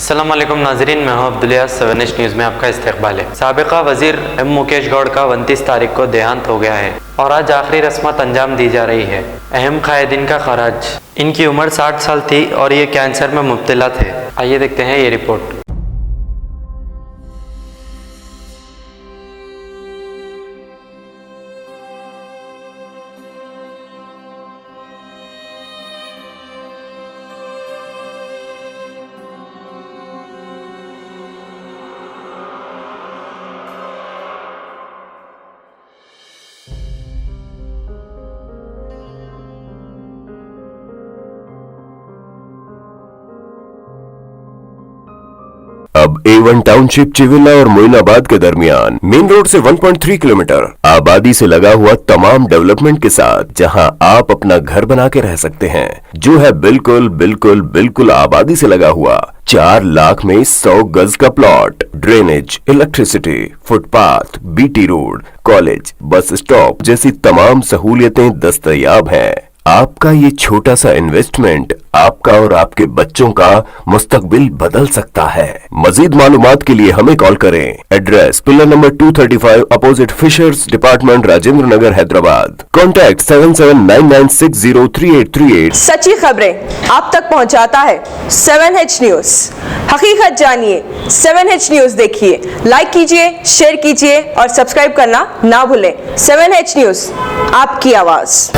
अस्सलाम वालेकुम नाजरीन, मैं हूं अब्दुलिया। 7H न्यूज़ में आपका इस्तकबाल है। साबिका वजीर एम मुकेश गौड़ का 29 तारीख को देहांत हो गया है और आज आखिरी रस्मत अंजाम दी जा रही है। अहम कायदीन का खराज। इनकी उम्र 60 साल थी और ये कैंसर में मुब्तला थे। आइए देखते हैं ये रिपोर्ट। अब A1 टाउनशिप चिविला और मोइनाबाद के दरमियान मेन रोड से 1.3 किलोमीटर आबादी से लगा हुआ तमाम डेवलपमेंट के साथ जहां आप अपना घर बना के रह सकते हैं, जो है बिल्कुल बिल्कुल बिल्कुल आबादी से लगा हुआ। 4 लाख में 100 गज का plot, drainage, electricity, footpath, BT road, college, bus stop जैसी तमाम सहूलियतें दस्तयाब हैं। आपका ये छोटा सा इन्वेस्टमेंट आपका और आपके बच्चों का मुस्तकबिल बदल सकता है। मजीद मालूमात के लिए हमें कॉल करें। Address pillar number 235 opposite fishers department, Rajendra Nagar, Hyderabad. Contact 7799603838। सच्ची खबरें आप तक पहुंचाता है 7H न्यूज। हकीकत जानिए, 7H न्यूज देखिए, लाइक कीजिए, शेयर कीजिए और सब्सक्राइब करना ना भूलें। 7H न्यूज, आपकी आवाज।